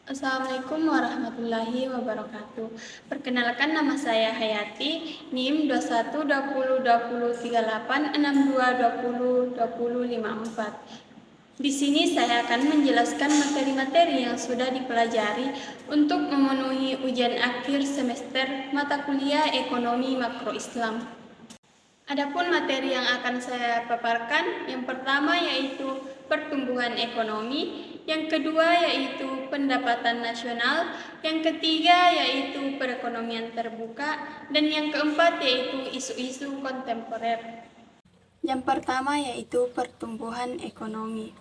Assalamualaikum warahmatullahi wabarakatuh. Perkenalkan, nama saya Hayati, NIM 21203862202054. Di sini saya akan menjelaskan materi-materi yang sudah dipelajari untuk memenuhi ujian akhir semester mata kuliah Ekonomi Makro Islam. Adapun materi yang akan saya paparkan, yang pertama yaitu pertumbuhan ekonomi, yang kedua yaitu pendapatan nasional, yang ketiga yaitu perekonomian terbuka, dan yang keempat yaitu isu-isu kontemporer. Yang pertama yaitu pertumbuhan ekonomi.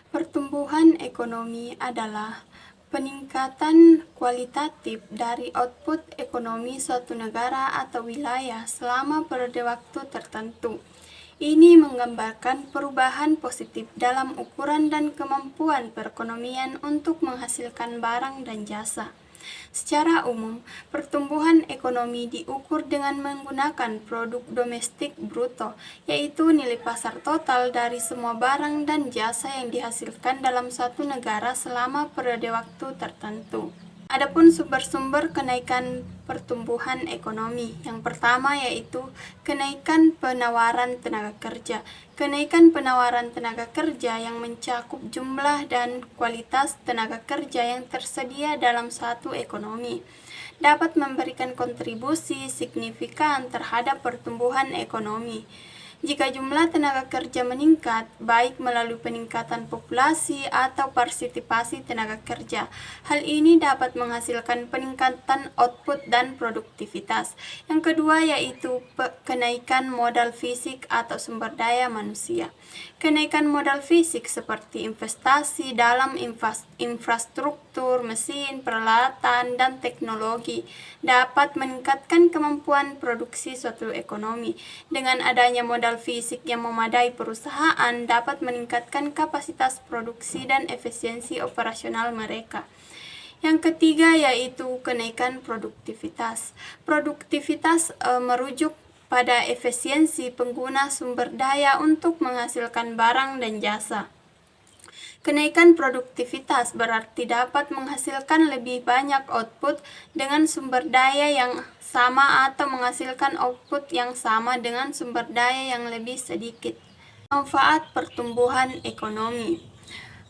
Pertumbuhan ekonomi adalah peningkatan kualitatif dari output ekonomi suatu negara atau wilayah selama periode waktu tertentu. Ini menggambarkan perubahan positif dalam ukuran dan kemampuan perekonomian untuk menghasilkan barang dan jasa. Secara umum, pertumbuhan ekonomi diukur dengan menggunakan produk domestik bruto, yaitu nilai pasar total dari semua barang dan jasa yang dihasilkan dalam suatu negara selama periode waktu tertentu. Adapun sumber-sumber kenaikan pertumbuhan ekonomi, yang pertama yaitu kenaikan penawaran tenaga kerja. Kenaikan penawaran tenaga kerja yang mencakup jumlah dan kualitas tenaga kerja yang tersedia dalam suatu ekonomi dapat memberikan kontribusi signifikan terhadap pertumbuhan ekonomi. Jika jumlah tenaga kerja meningkat, baik melalui peningkatan populasi atau partisipasi tenaga kerja, hal ini dapat menghasilkan peningkatan output dan produktivitas. Yang kedua yaitu kenaikan modal fisik atau sumber daya manusia. Kenaikan modal fisik seperti investasi dalam infrastruktur, mesin, peralatan, dan teknologi dapat meningkatkan kemampuan produksi suatu ekonomi. Dengan adanya modal fisik yang memadai, perusahaan dapat meningkatkan kapasitas produksi dan efisiensi operasional mereka. Yang ketiga yaitu kenaikan produktivitas. Produktivitas merujuk pada efisiensi pengguna sumber daya untuk menghasilkan barang dan jasa. Kenaikan produktivitas berarti dapat menghasilkan lebih banyak output dengan sumber daya yang sama atau menghasilkan output yang sama dengan sumber daya yang lebih sedikit. Manfaat pertumbuhan ekonomi.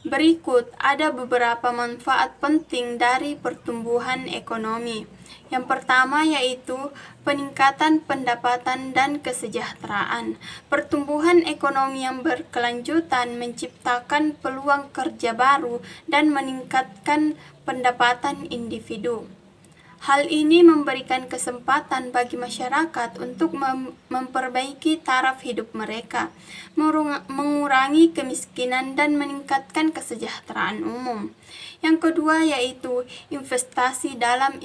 Berikut ada beberapa manfaat penting dari pertumbuhan ekonomi. Yang pertama yaitu peningkatan pendapatan dan kesejahteraan. Pertumbuhan ekonomi yang berkelanjutan menciptakan peluang kerja baru dan meningkatkan pendapatan individu. Hal ini memberikan kesempatan bagi masyarakat untuk memperbaiki taraf hidup mereka, mengurangi kemiskinan dan meningkatkan kesejahteraan umum. Yang kedua yaitu investasi dalam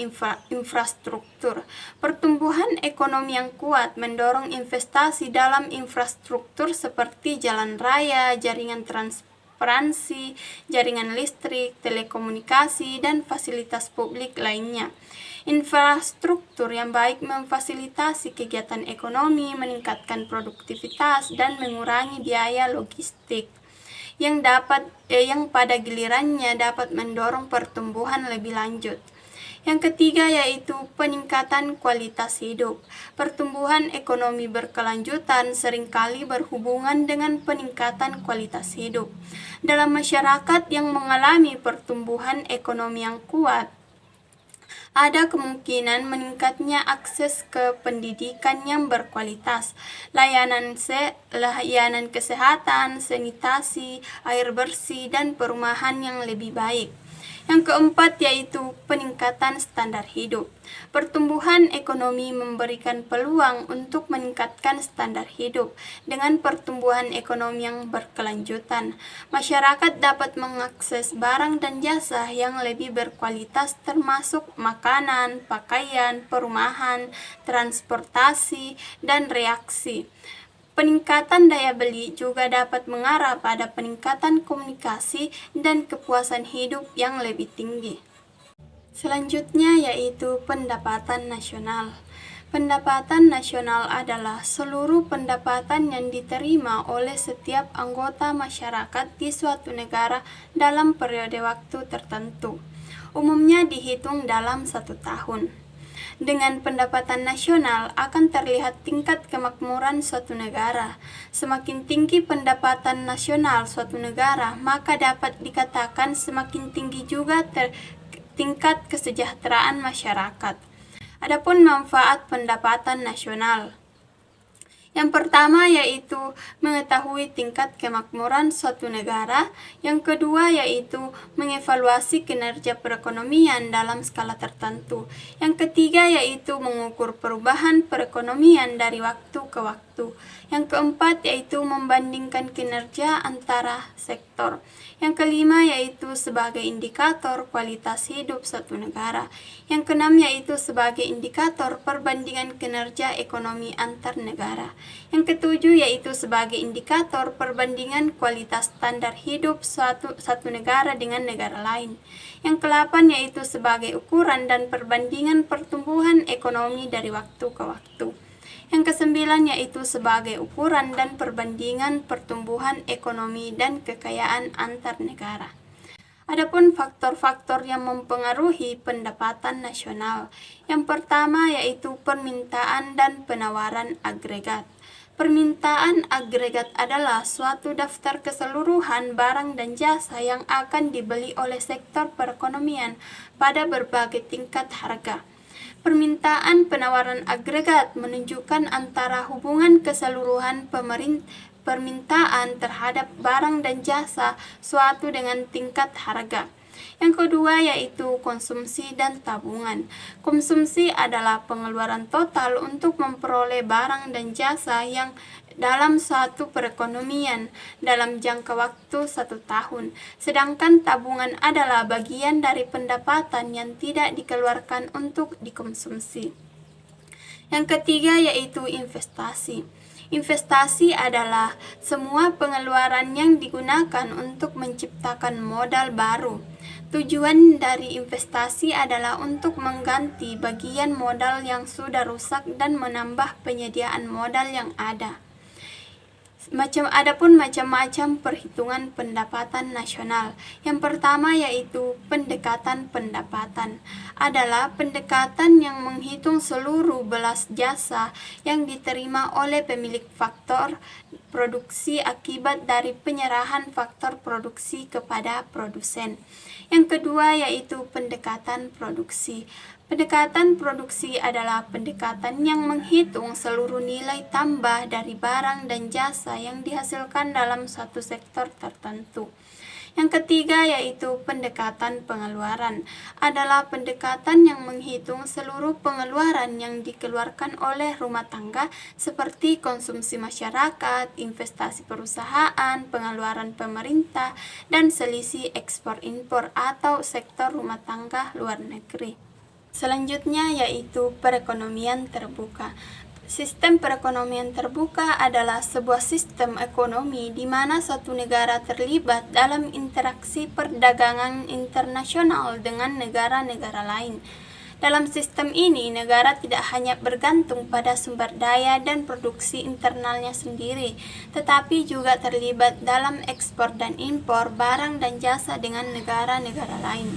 infrastruktur. Pertumbuhan ekonomi yang kuat mendorong investasi dalam infrastruktur seperti jalan raya, jaringan transportasi, jaringan listrik, telekomunikasi, dan fasilitas publik lainnya. Infrastruktur yang baik memfasilitasi kegiatan ekonomi, meningkatkan produktivitas, dan mengurangi biaya logistik yang pada gilirannya dapat mendorong pertumbuhan lebih lanjut. Yang ketiga yaitu peningkatan kualitas hidup. Pertumbuhan ekonomi berkelanjutan seringkali berhubungan dengan peningkatan kualitas hidup. Dalam masyarakat yang mengalami pertumbuhan ekonomi yang kuat, ada kemungkinan meningkatnya akses ke pendidikan yang berkualitas, layanan kesehatan, sanitasi, air bersih, dan perumahan yang lebih baik. Yang keempat yaitu peningkatan standar hidup. Pertumbuhan ekonomi memberikan peluang untuk meningkatkan standar hidup. Dengan pertumbuhan ekonomi yang berkelanjutan, masyarakat dapat mengakses barang dan jasa yang lebih berkualitas termasuk makanan, pakaian, perumahan, transportasi, dan reaksi. Peningkatan daya beli juga dapat mengarah pada peningkatan komunikasi dan kepuasan hidup yang lebih tinggi. Selanjutnya yaitu pendapatan nasional. Pendapatan nasional adalah seluruh pendapatan yang diterima oleh setiap anggota masyarakat di suatu negara dalam periode waktu tertentu. umumnya dihitung dalam 1 tahun. Dengan pendapatan nasional akan terlihat tingkat kemakmuran suatu negara. Semakin tinggi pendapatan nasional suatu negara, maka dapat dikatakan semakin tinggi juga tingkat kesejahteraan masyarakat. Adapun manfaat pendapatan nasional. Yang pertama yaitu mengetahui tingkat kemakmuran suatu negara. Yang kedua yaitu mengevaluasi kinerja perekonomian dalam skala tertentu. Yang ketiga yaitu mengukur perubahan perekonomian dari waktu ke waktu. Yang keempat yaitu membandingkan kinerja antara sektor. Yang kelima yaitu sebagai indikator kualitas hidup suatu negara. Yang keenam yaitu sebagai indikator perbandingan kinerja ekonomi antar negara. Yang ketujuh yaitu sebagai indikator perbandingan kualitas standar hidup satu negara dengan negara lain. Yang kedelapan yaitu sebagai ukuran dan perbandingan pertumbuhan ekonomi dari waktu ke waktu. Yang kesembilan yaitu sebagai ukuran dan perbandingan pertumbuhan ekonomi dan kekayaan antar negara. Adapun faktor-faktor yang mempengaruhi pendapatan nasional. Yang pertama yaitu permintaan dan penawaran agregat. Permintaan agregat adalah suatu daftar keseluruhan barang dan jasa yang akan dibeli oleh sektor perekonomian pada berbagai tingkat harga. Permintaan penawaran agregat menunjukkan antara hubungan keseluruhan permintaan terhadap barang dan jasa suatu dengan tingkat harga. Yang kedua yaitu konsumsi dan tabungan. Konsumsi adalah pengeluaran total untuk memperoleh barang dan jasa yang dalam suatu perekonomian dalam jangka waktu 1 tahun. Sedangkan tabungan adalah bagian dari pendapatan yang tidak dikeluarkan untuk dikonsumsi. Yang ketiga yaitu investasi. Investasi adalah semua pengeluaran yang digunakan untuk menciptakan modal baru. Tujuan dari investasi adalah untuk mengganti bagian modal yang sudah rusak dan menambah penyediaan modal yang ada. Adapun macam-macam perhitungan pendapatan nasional. Yang pertama yaitu pendekatan pendapatan. Adalah pendekatan yang menghitung seluruh belas jasa yang diterima oleh pemilik faktor produksi akibat dari penyerahan faktor produksi kepada produsen. Yang kedua yaitu pendekatan produksi. Pendekatan produksi adalah pendekatan yang menghitung seluruh nilai tambah dari barang dan jasa yang dihasilkan dalam suatu sektor tertentu. Yang ketiga yaitu pendekatan pengeluaran. Adalah pendekatan yang menghitung seluruh pengeluaran yang dikeluarkan oleh rumah tangga seperti konsumsi masyarakat, investasi perusahaan, pengeluaran pemerintah, dan selisih ekspor-impor atau sektor rumah tangga luar negeri. Selanjutnya yaitu perekonomian terbuka. Sistem perekonomian terbuka adalah sebuah sistem ekonomi di mana suatu negara terlibat dalam interaksi perdagangan internasional dengan negara-negara lain. Dalam sistem ini, negara tidak hanya bergantung pada sumber daya dan produksi internalnya sendiri, tetapi juga terlibat dalam ekspor dan impor barang dan jasa dengan negara-negara lain.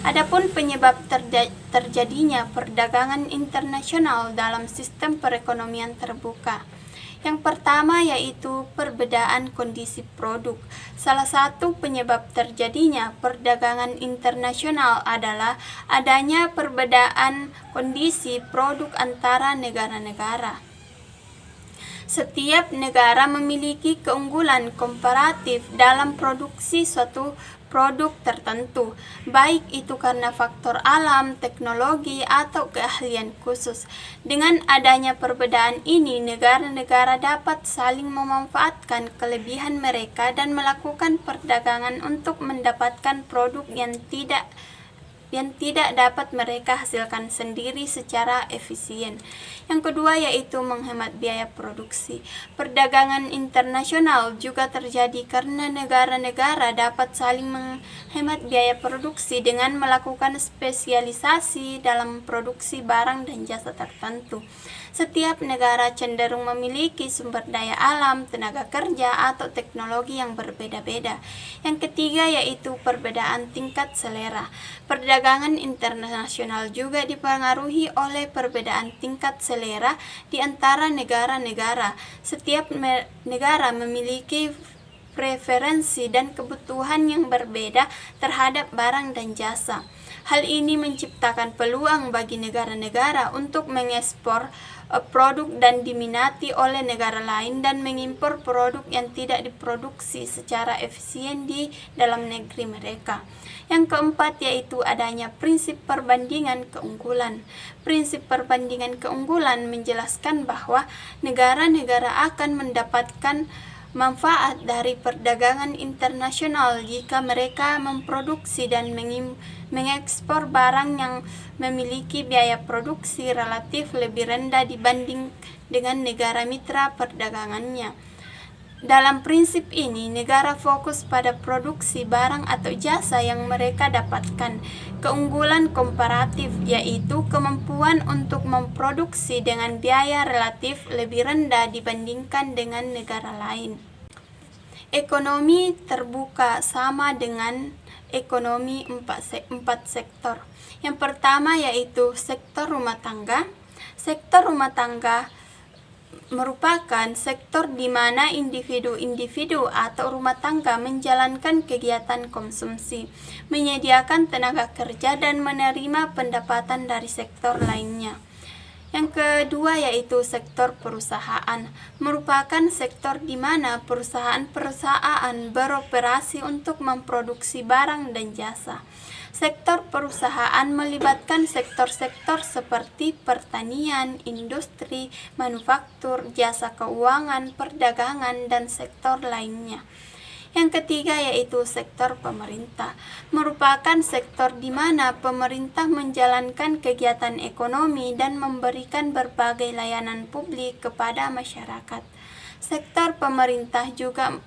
Adapun penyebab terjadinya perdagangan internasional dalam sistem perekonomian terbuka. Yang pertama yaitu perbedaan kondisi produk. Salah satu penyebab terjadinya perdagangan internasional adalah adanya perbedaan kondisi produk antara negara-negara. Setiap negara memiliki keunggulan komparatif dalam produksi suatu produk tertentu, baik itu karena faktor alam, teknologi, atau keahlian khusus. Dengan adanya perbedaan ini, negara-negara dapat saling memanfaatkan kelebihan mereka dan melakukan perdagangan untuk mendapatkan produk yang tidak yang tidak dapat mereka hasilkan sendiri secara efisien. Yang kedua yaitu menghemat biaya produksi. Perdagangan internasional juga terjadi karena negara-negara dapat saling menghemat biaya produksi dengan melakukan spesialisasi dalam produksi barang dan jasa tertentu. Setiap negara cenderung memiliki sumber daya alam, tenaga kerja, atau teknologi yang berbeda-beda. Yang ketiga yaitu perbedaan tingkat selera. Perdagangan internasional juga dipengaruhi oleh perbedaan tingkat selera di antara negara-negara. Setiap negara memiliki preferensi dan kebutuhan yang berbeda terhadap barang dan jasa. Hal ini menciptakan peluang bagi negara-negara untuk mengekspor produk dan diminati oleh negara lain dan mengimpor produk yang tidak diproduksi secara efisien di dalam negeri mereka. Yang keempat yaitu adanya prinsip perbandingan keunggulan. Prinsip perbandingan keunggulan menjelaskan bahwa negara-negara akan mendapatkan manfaat dari perdagangan internasional jika mereka memproduksi dan mengekspor barang yang memiliki biaya produksi relatif lebih rendah dibanding dengan negara mitra perdagangannya. Dalam prinsip ini, negara fokus pada produksi barang atau jasa yang mereka dapatkan. Keunggulan komparatif yaitu kemampuan untuk memproduksi dengan biaya relatif lebih rendah dibandingkan dengan negara lain. Ekonomi terbuka sama dengan ekonomi empat sektor. Yang pertama yaitu sektor rumah tangga. Sektor rumah tangga merupakan sektor di mana individu-individu atau rumah tangga menjalankan kegiatan konsumsi, menyediakan tenaga kerja dan menerima pendapatan dari sektor lainnya. Yang kedua yaitu sektor perusahaan, merupakan sektor di mana perusahaan-perusahaan beroperasi untuk memproduksi barang dan jasa. Sektor perusahaan melibatkan sektor-sektor seperti pertanian, industri, manufaktur, jasa keuangan, perdagangan, dan sektor lainnya. Yang ketiga yaitu sektor pemerintah, merupakan sektor di mana pemerintah menjalankan kegiatan ekonomi dan memberikan berbagai layanan publik kepada masyarakat. Sektor pemerintah juga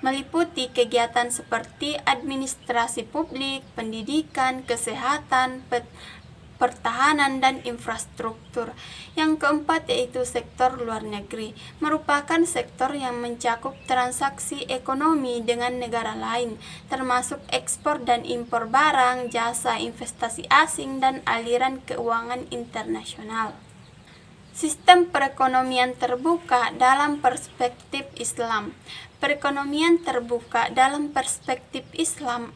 meliputi kegiatan seperti administrasi publik, pendidikan, kesehatan, pertahanan, dan infrastruktur. Yang keempat yaitu sektor luar negeri, merupakan sektor yang mencakup transaksi ekonomi dengan negara lain, termasuk ekspor dan impor barang, jasa, investasi asing, dan aliran keuangan internasional. Sistem perekonomian terbuka dalam perspektif Islam. Perekonomian terbuka dalam perspektif Islam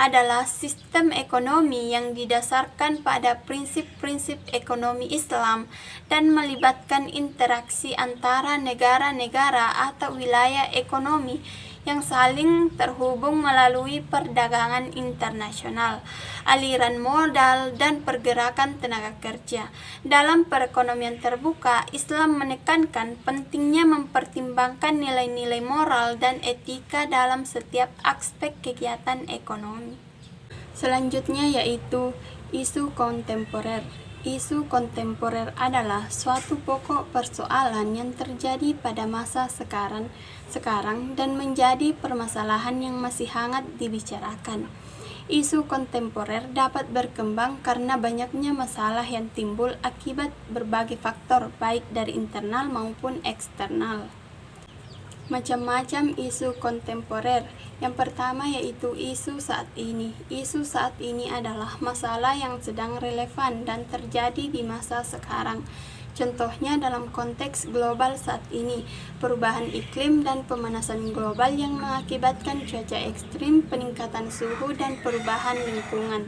adalah sistem ekonomi yang didasarkan pada prinsip-prinsip ekonomi Islam dan melibatkan interaksi antara negara-negara atau wilayah ekonomi yang saling terhubung melalui perdagangan internasional, aliran modal, dan pergerakan tenaga kerja. Dalam perekonomian terbuka, Islam menekankan pentingnya mempertimbangkan nilai-nilai moral dan etika dalam setiap aspek kegiatan ekonomi. Selanjutnya yaitu isu kontemporer. Isu kontemporer adalah suatu pokok persoalan yang terjadi pada masa sekarang dan menjadi permasalahan yang masih hangat dibicarakan. Isu kontemporer dapat berkembang karena banyaknya masalah yang timbul akibat berbagai faktor baik dari internal maupun eksternal. Macam-macam isu kontemporer. Yang pertama yaitu isu saat ini. Isu saat ini adalah masalah yang sedang relevan dan terjadi di masa sekarang. Contohnya dalam konteks global saat ini, perubahan iklim dan pemanasan global yang mengakibatkan cuaca ekstrim, peningkatan suhu, dan perubahan lingkungan.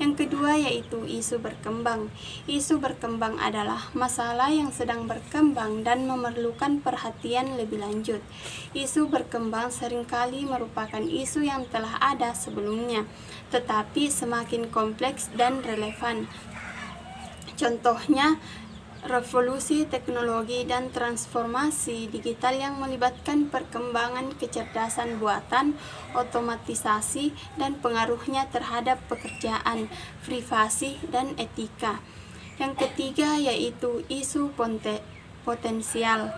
Yang kedua yaitu isu berkembang. Isu berkembang adalah masalah yang sedang berkembang dan memerlukan perhatian lebih lanjut. Isu berkembang seringkali merupakan isu yang telah ada sebelumnya, tetapi semakin kompleks dan relevan. Contohnya revolusi teknologi dan transformasi digital yang melibatkan perkembangan kecerdasan buatan, otomatisasi, dan pengaruhnya terhadap pekerjaan, privasi, dan etika. Yang ketiga yaitu isu potensial.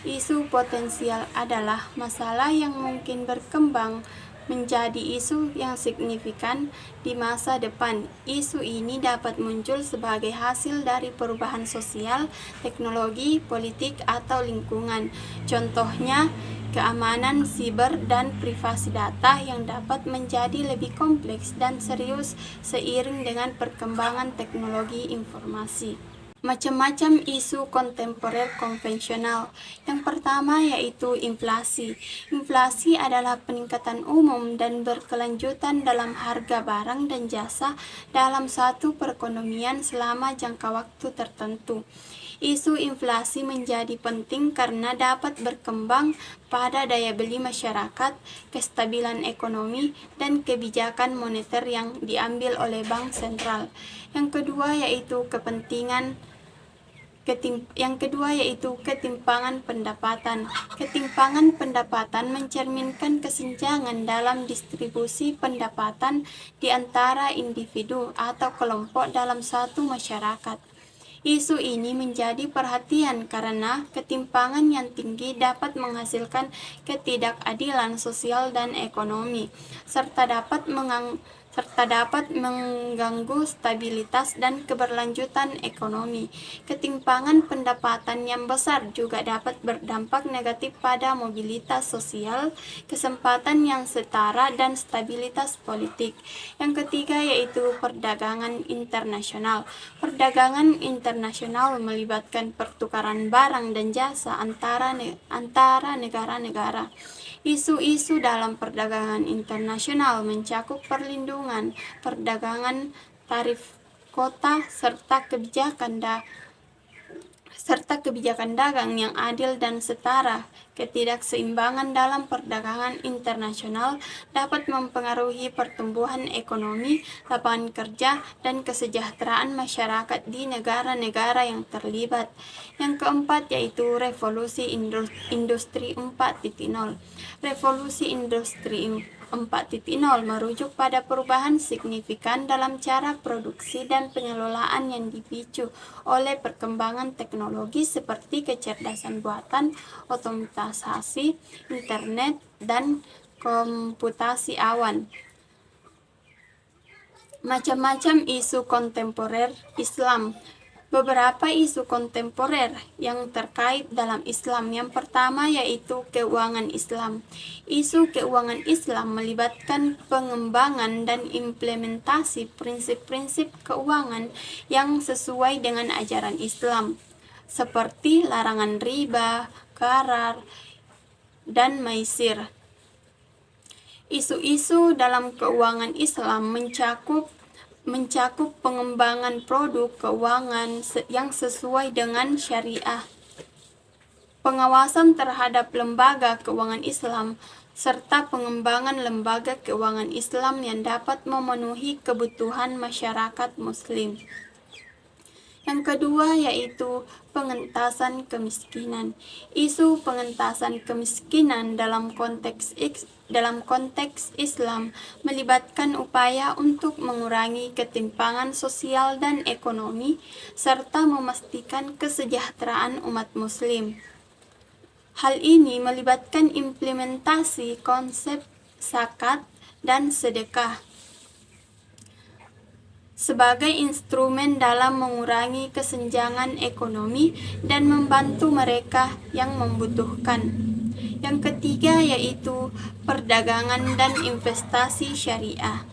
Isu potensial adalah masalah yang mungkin berkembang menjadi isu yang signifikan di masa depan. Isu ini dapat muncul sebagai hasil dari perubahan sosial, teknologi, politik, atau lingkungan. Contohnya, keamanan siber dan privasi data yang dapat menjadi lebih kompleks dan serius seiring dengan perkembangan teknologi informasi. Macam-macam isu kontemporer konvensional. Yang pertama yaitu inflasi. Inflasi adalah peningkatan umum dan berkelanjutan dalam harga barang dan jasa dalam suatu perekonomian selama jangka waktu tertentu. Isu inflasi menjadi penting karena dapat berkembang pada daya beli masyarakat, kestabilan ekonomi, dan kebijakan moneter yang diambil oleh bank sentral. Yang kedua yaitu ketimpangan pendapatan. Ketimpangan pendapatan mencerminkan kesenjangan dalam distribusi pendapatan di antara individu atau kelompok dalam suatu masyarakat. Isu ini menjadi perhatian karena ketimpangan yang tinggi dapat menghasilkan ketidakadilan sosial dan ekonomi, serta dapat mengganggu stabilitas dan keberlanjutan ekonomi. Ketimpangan pendapatan yang besar juga dapat berdampak negatif pada mobilitas sosial, kesempatan yang setara, dan stabilitas politik. Yang ketiga yaitu perdagangan internasional. Perdagangan internasional melibatkan pertukaran barang dan jasa antara negara-negara. Isu-isu dalam perdagangan internasional mencakup perlindungan, perdagangan, tarif kota, serta kebijakan dagang yang adil dan setara. Ketidakseimbangan dalam perdagangan internasional dapat mempengaruhi pertumbuhan ekonomi, lapangan kerja, dan kesejahteraan masyarakat di negara-negara yang terlibat. Yang keempat yaitu revolusi industri 4.0. Revolusi industri 4.0 merujuk pada perubahan signifikan dalam cara produksi dan pengelolaan yang dipicu oleh perkembangan teknologi seperti kecerdasan buatan, otomatisasi, internet, dan komputasi awan. Macam-macam isu kontemporer Islam. Beberapa isu kontemporer yang terkait dalam Islam. Yang pertama yaitu keuangan Islam. Isu keuangan Islam melibatkan pengembangan dan implementasi prinsip-prinsip keuangan yang sesuai dengan ajaran Islam, seperti larangan riba, qarar, dan maisir. Isu-isu dalam keuangan Islam mencakup pengembangan produk keuangan yang sesuai dengan syariah, pengawasan terhadap lembaga keuangan Islam, serta pengembangan lembaga keuangan Islam yang dapat memenuhi kebutuhan masyarakat Muslim. Yang kedua yaitu pengentasan kemiskinan. Isu pengentasan kemiskinan dalam konteks Islam melibatkan upaya untuk mengurangi ketimpangan sosial dan ekonomi serta memastikan kesejahteraan umat Muslim. Hal ini melibatkan implementasi konsep zakat dan sedekah sebagai instrumen dalam mengurangi kesenjangan ekonomi dan membantu mereka yang membutuhkan. Yang ketiga yaitu perdagangan dan investasi syariah.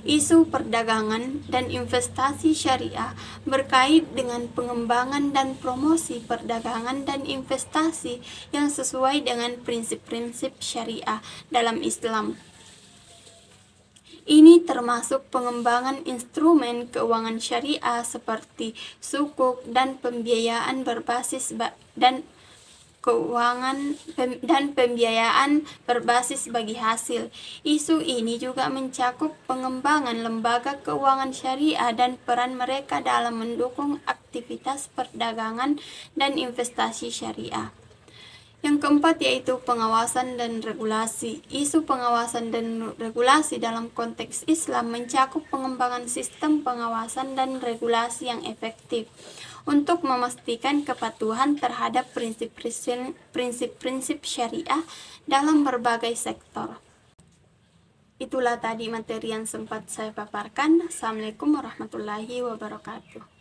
Isu perdagangan dan investasi syariah berkait dengan pengembangan dan promosi perdagangan dan investasi yang sesuai dengan prinsip-prinsip syariah dalam Islam. Ini termasuk pengembangan instrumen keuangan syariah seperti sukuk dan pembiayaan berbasis dan keuangan dan pembiayaan berbasis bagi hasil. Isu ini juga mencakup pengembangan lembaga keuangan syariah dan peran mereka dalam mendukung aktivitas perdagangan dan investasi syariah. Yang keempat yaitu pengawasan dan regulasi. Isu pengawasan dan regulasi dalam konteks Islam mencakup pengembangan sistem pengawasan dan regulasi yang efektif untuk memastikan kepatuhan terhadap prinsip-prinsip syariah dalam berbagai sektor. Itulah tadi materi yang sempat saya paparkan. Assalamualaikum warahmatullahi wabarakatuh.